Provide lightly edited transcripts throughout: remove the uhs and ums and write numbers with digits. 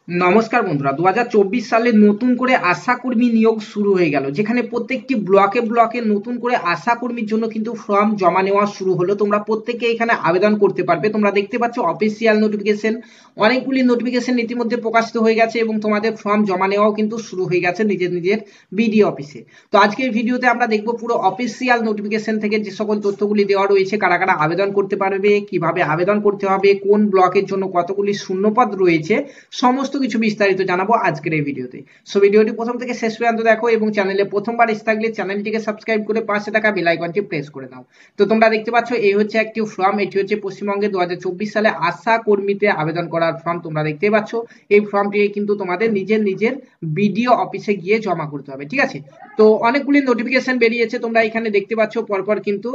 নমস্কার বন্ধুরা, 2024 সালে নতুন করে আশাকর্মী নিয়োগ শুরু হয়ে গেল, যেখানে প্রত্যেকটি ব্লকে ব্লকে নতুন করে আশাকর্মীর জন্য কিন্তু ফর্ম জমা নেওয়া শুরু হলো। তোমরা প্রত্যেকে এখানে আবেদন করতে পারবে। তোমরা দেখতে পাচ্ছ অফিসিয়াল নোটিফিকেশন, অনেকগুলি নোটিফিকেশন ইতিমধ্যে প্রকাশিত হয়ে গেছে এবং তোমাদের ফর্ম জমা নেওয়াও কিন্তু শুরু হয়ে গেছে নিজের নিজের বিডিও অফিসে। তো আজকের ভিডিওতে আমরা দেখব পুরো অফিসিয়াল নোটিফিকেশন থেকে যে সকল তথ্যগুলি দেওয়া রয়েছে, কারা কারা আবেদন করতে পারবে, কিভাবে আবেদন করতে হবে, কোন ব্লকের জন্য কতগুলি শূন্যপদ রয়েছে, সমস্ত কিছু বিস্তারিত জানাবো আজকের এই ভিডিওতে। সো ভিডিওটি প্রথম থেকে শেষ পর্যন্ত দেখো এবং চ্যানেলে প্রথমবার এসে থাকলে চ্যানেলটিকে সাবস্ক্রাইব করে পাশে থাকা বেল আইকনটি প্রেস করে দাও। তো তোমরা দেখতে পাচ্ছ এই হচ্ছে একটি ফর্ম, এটি হচ্ছে পশ্চিমবঙ্গে 2024 সালে আশা কর্মীতে আবেদন করার ফর্ম। তোমরা দেখতে পাচ্ছ এই ফর্মটি কিন্তু তোমাদের নিজের নিজের বিডিও অফিসে গিয়ে জমা করতে হবে, ঠিক আছে। তো অনেকগুলি নোটিফিকেশন বেরিয়েছে, তোমরা এখানে দেখতে পাচ্ছ পরপর কিন্তু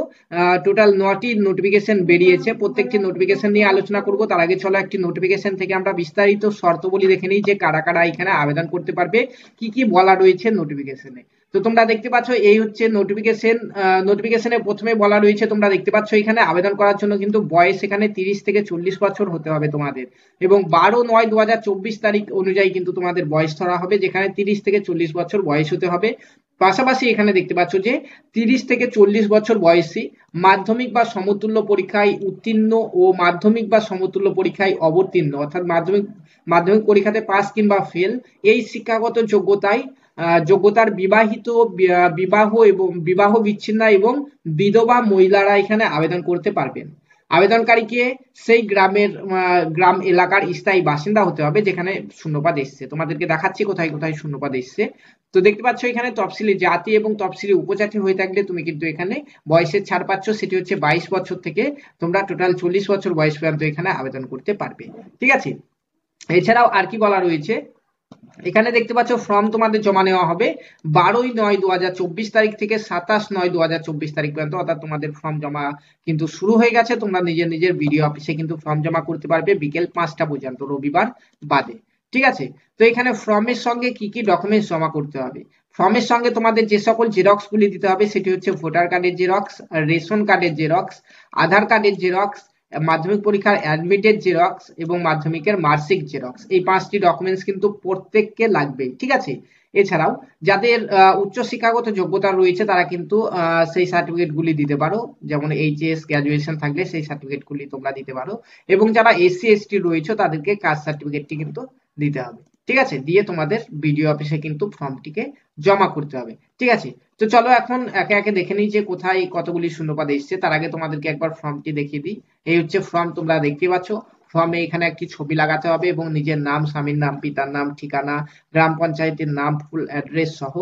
টোটাল 9টি নোটিফিকেশন বেরিয়েছে। প্রত্যেকটি নোটিফিকেশন নিয়ে আলোচনা করব। তার আগে চলো একটি নোটিফিকেশন থেকে আমরা বিস্তারিত শর্তাবলী দেখে নিই যে কারা কারা এখানে আবেদন করতে পারবে, কি কি বলা রয়েছে নোটিফিকেশনে। তো তোমরা দেখতে পাচ্ছ এই হচ্ছে নোটিফিকেশন। নোটিফিকেশনে প্রথমে বলা রয়েছে, তোমরা দেখতে পাচ্ছ এখানে আবেদন করার জন্য কিন্তু বয়স এখানে 30 থেকে 40 বছর হতে হবে তোমাদের, এবং 12/9/2024 তারিখ অনুযায়ী কিন্তু তোমাদের বয়স ধরা হবে, যেখানে 30 থেকে 40 বছর বয়স হতে হবে। পাশাপাশি এখানে দেখতে পাচ্ছ যে 30 থেকে 40 বছর বয়সী, মাধ্যমিক বা সমতুল্য পরীক্ষায় উত্তীর্ণ ও মাধ্যমিক বা সমতুল্য পরীক্ষায় অবতীর্ণ, অর্থাৎ মাধ্যমিক মাধ্যমিক পরীক্ষাতে পাস কিংবা ফেল, এই শিক্ষাগত যোগ্যতার বিবাহিত, বিবাহ এবং বিবাহ বিচ্ছিন্ন এবং বিধবা মহিলারা এখানে আবেদন করতে পারবেন। আবেদনকারীকে সেই গ্রাম এলাকার স্থায়ী বাসিন্দা হতে হবে যেখানে শূন্যপদ এসছে। তোমাদেরকে দেখাচ্ছি কোথায় কোথায় শূন্যপদ এসছে। তো দেখতে পাচ্ছ এখানে তফসিলি জাতি এবং তফসিলি উপজাতি হয়ে থাকলে তুমি কিন্তু এখানে বয়সের ছাড় পাচ্ছ, সেটি হচ্ছে 22 বছর থেকে তোমরা টোটাল 40 বছর বয়স পর্যন্ত এখানে আবেদন করতে পারবে, ঠিক আছে। এছাড়াও আর কি বলা রয়েছে, এখানে দেখতে পাচ্ছ ফর্ম তোমাদের জমা নেওয়া হবে 12/9/2024 তারিখ থেকে 27/9/2024 তারিখ পর্যন্ত, অর্থাৎ তোমাদের ফর্ম জমা কিন্তু শুরু হয়ে গেছে। তোমরা নিজের নিজের বিডিও অফিসে কিন্তু ফর্ম জমা করতে পারবে বিকেল 5টা পর্যন্ত, রবিবার বাদে, ঠিক আছে। তো এখানে ফর্মের সঙ্গে কি কি ডকুমেন্টস জমা করতে হবে, ফর্মের সঙ্গে তোমাদের যে সকল জেরক্স গুলি দিতে হবে সেটি হচ্ছে ভোটার কার্ডের জেরক্স, রেশন কার্ডের জেরক্স, আধার কার্ডের জেরক্স, মাধ্যমিক পরীক্ষার অ্যাডমিটেড জেরক্স এবং মাধ্যমিকের মার্কশিট জেরক্স। এই 5টি ডকুমেন্টস কিন্তু প্রত্যেককে লাগবে, ঠিক আছে। এছাড়াও যাদের উচ্চ শিক্ষাগত যোগ্যতা রয়েছে তারা কিন্তু সেই সার্টিফিকেট গুলি দিতে পারো, যেমন এইচএস গ্রাজুয়েশন থাকলে সেই সার্টিফিকেট গুলি তোমরা দিতে পারো, এবং যারা এসসি এসটি রয়েছে তাদেরকে কাস্ট সার্টিফিকেটটি কিন্তু দিতে হবে, ঠিক আছে। দিয়ে তোমাদের বিডিও অফিসে কিন্তু ফর্মটিকে জমা করতে হবে, ঠিক আছে। তো চলো এখন একে একে দেখে নিই যে কোথায় কতগুলি শূন্যপদ এসছে। তার আগে তোমাদেরকে একবার ফর্মটি দেখিয়ে দিই। এই হচ্ছে ফর্ম, তোমরা দেখতে পাচ্ছ। ফর্মে এখানে একটি ছবি লাগাতে হবে এবং নিজের নাম, স্বামীর নাম, পিতার নাম, ঠিকানা, গ্রাম পঞ্চায়েতের নাম, ফুল অ্যাড্রেস সহ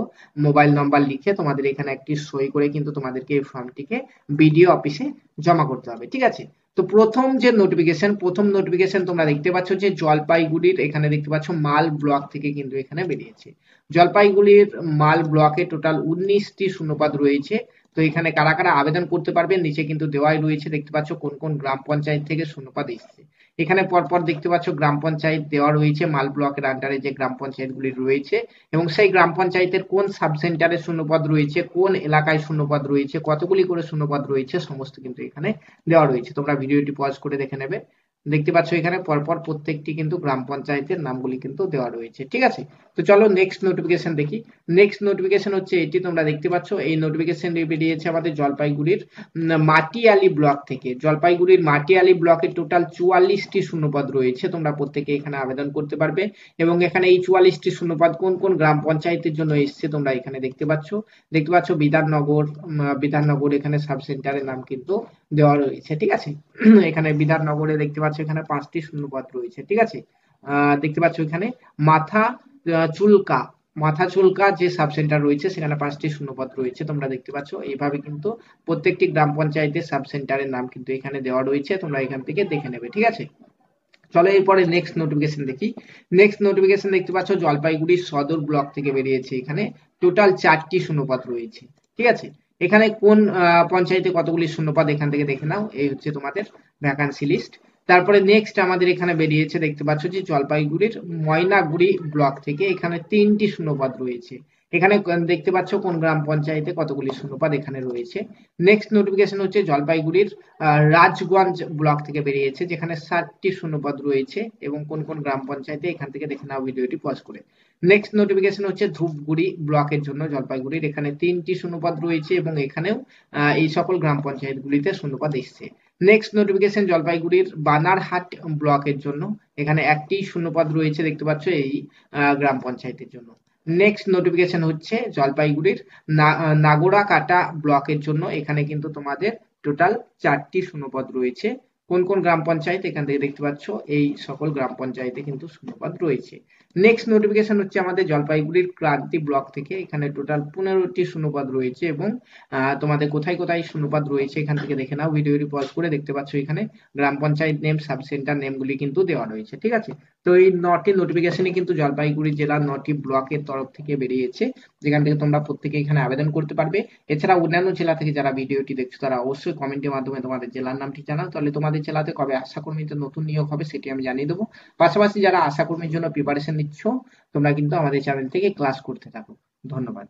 মোবাইল নাম্বার লিখে তোমাদের এখানে একটি সই করে কিন্তু তোমাদেরকে এই ফর্মটিকে বিডিও অফিসে জমা করতে হবে, ঠিক আছে। তো প্রথম নোটিফিকেশন তোমরা দেখতে পাচ্ছ যে জলপাইগুড়ির, এখানে দেখতে পাচ্ছ মাল ব্লক থেকে কিন্তু এখানে বেরিয়েছে। জলপাইগুড়ির মাল ব্লকে টোটাল 19টি শূন্যপদ রয়েছে। তো এখানে কারা কারা আবেদন করতে পারবেন নিচে কিন্তু দেওয়াই রয়েছে, দেখতে পাচ্ছ কোন কোন গ্রাম পঞ্চায়েত থেকে শূন্যপদ এসছে। এখানে পরপর দেখতে পাচ্ছ গ্রাম পঞ্চায়েত দেওয়া রয়েছে, মাল ব্লকের আন্ডারে যে গ্রাম পঞ্চায়েতগুলি রয়েছে, এবং সেই গ্রাম পঞ্চায়েতের কোন সাব সেন্টারে শূন্যপদ রয়েছে, কোন এলাকায় শূন্যপদ রয়েছে, কতগুলি করে শূন্যপদ রয়েছে, সমস্ত কিন্তু এখানে দেওয়া রয়েছে। তোমরা ভিডিওটি পজ করে দেখে নেবে। দেখতে পাচ্ছ এখানে পরপর প্রত্যেকটি কিন্তু গ্রাম পঞ্চায়েতের নামগুলি কিন্তু দেওয়া রয়েছে, ঠিক আছে। তো চলো নেক্সট নোটিফিকেশন দেখি। নেক্সট নোটিফিকেশন হচ্ছে এটি, তোমরা দেখতে পাচ্ছ এই নোটিফিকেশন বেরিয়েছে আমাদের জলপাইগুড়ির মাটিয়ালি ব্লক থেকে। জলপাইগুড়ির মাটিয়ালি ব্লকে টোটাল 44টি শূন্যপদ রয়েছে। তোমরা প্রত্যেকে এখানে আবেদন করতে পারবে, এবং এখানে এই 44টি শূন্যপদ কোন কোন গ্রাম পঞ্চায়েতের জন্য এসছে তোমরা এখানে দেখতে পাচ্ছ। বিধাননগর এখানে সাব সেন্টারের নাম কিন্তু দেওয়া রয়েছে, ঠিক আছে। এখানে বিধাননগরে দেখতে পাচ্ছ এখানে 5টি শূন্যপদ রয়েছে, ঠিক আছে। দেখতে পাচ্ছ এখানে মাথা চুলকা মাথা চুলকা যে সাব সেন্টার রয়েছে সেখানে 5টি শূন্যপদ রয়েছে, তোমরা দেখতে পাচ্ছ। এইভাবে কিন্তু প্রত্যেকটি গ্রাম পঞ্চায়েতের সাব সেন্টারের নাম কিন্তু এখানে দেওয়া রয়েছে, তোমরা এখান থেকে দেখে নেবে, ঠিক আছে। চলো এরপরে নেক্সট নোটিফিকেশন দেখি। নেক্সট নোটিফিকেশন দেখতে পাচ্ছ জলপাইগুড়ি সদর ব্লক থেকে বেরিয়েছে। এখানে টোটাল 4টি শূন্যপদ রয়েছে, ঠিক আছে। এখানে কোন পঞ্চায়েতে কতগুলি শূন্যপদ এখান থেকে দেখে নাও, এই হচ্ছে তোমাদের ভ্যাকান্সি লিস্ট। তারপরে নেক্সট আমাদের এখানে বেরিয়েছে, দেখতে পাচ্ছ যে জলপাইগুড়ির ময়নাগুড়ি ব্লক থেকে এখানে 3টি শূন্যপদ রয়েছে। এখানে দেখতে পাচ্ছ কোন গ্রাম পঞ্চায়েতে কতগুলি শূন্যপদ এখানে রয়েছে। নেক্সট নোটিফিকেশন হচ্ছে জলপাইগুড়ির রাজগঞ্জ ব্লক থেকে বেরিয়েছে, যেখানে 60টি শূন্যপদ রয়েছে এবং কোন কোন গ্রাম পঞ্চায়েতে এখান থেকে দেখে নাও ভিডিওটি পজ করে। নেক্সট নোটিফিকেশন হচ্ছে ধূপগুড়ি ব্লকের জন্য জলপাইগুড়ির, এখানে 3টি শূন্যপদ রয়েছে এবং এখানেও এই সকল গ্রাম পঞ্চায়েতগুলিতে শূন্যপদ এসছে। নেক্সট নোটিফিকেশন জলপাইগুড়ির বানারহাট ব্লকের জন্য, এখানে একটি শূন্যপদ রয়েছে দেখতে পাচ্ছ এই গ্রাম পঞ্চায়েতের জন্য। নেক্সট নোটিফিকেশন হচ্ছে জলপাইগুড়ির নাগোরাকাটা ব্লকের জন্য, এখানে কিন্তু তোমাদের টোটাল 4টি শূন্যপদ রয়েছে। কোন কোন গ্রাম পঞ্চায়েত এখান থেকে দেখতে পাচ্ছ এই সকল গ্রাম পঞ্চায়েতে কিন্তু শূন্যপদ রয়েছে। নেক্সট নোটিফিকেশন হচ্ছে আমাদের জলপাইগুড়ির ক্রান্তি ব্লক থেকে, এখানে টোটাল 15টি শূন্যপদ রয়েছে এবং তোমাদের কোথায় কোথায় শূন্যপদ রয়েছে এখান থেকে দেখে নাও, ভিডিওটি পজ করে দেখতে পাচ্ছ এখানে গ্রাম পঞ্চায়েত নেম, সাব সেন্টার নেমগুলি কিন্তু দেওয়া রয়েছে। ঠিক আছে, তো এই 9টি নোটিফিকেশনই কিন্তু জলপাইগুড়ি জেলার 9টি ব্লকের তরফ থেকে বেরিয়েছে, যেখান থেকে তোমরা প্রত্যেকে এখানে আবেদন করতে পারবে। এছাড়া অন্যান্য জেলা থেকে যারা ভিডিওটি দেখছো তারা অবশ্যই কমেন্টের মাধ্যমে তোমাদের জেলার নামটি জানাও, তাহলে তোমাদের জেলাতে কবে আশাকর্মীদের নতুন নিয়োগ হবে সেটি আমি জানিয়ে দেবো। পাশাপাশি যারা আশাকর্মীর জন্য প্রিপারেশন নিচ্ছ তোমরা কিন্তু আমাদের চ্যানেল থেকে ক্লাস করতে থাকো। ধন্যবাদ।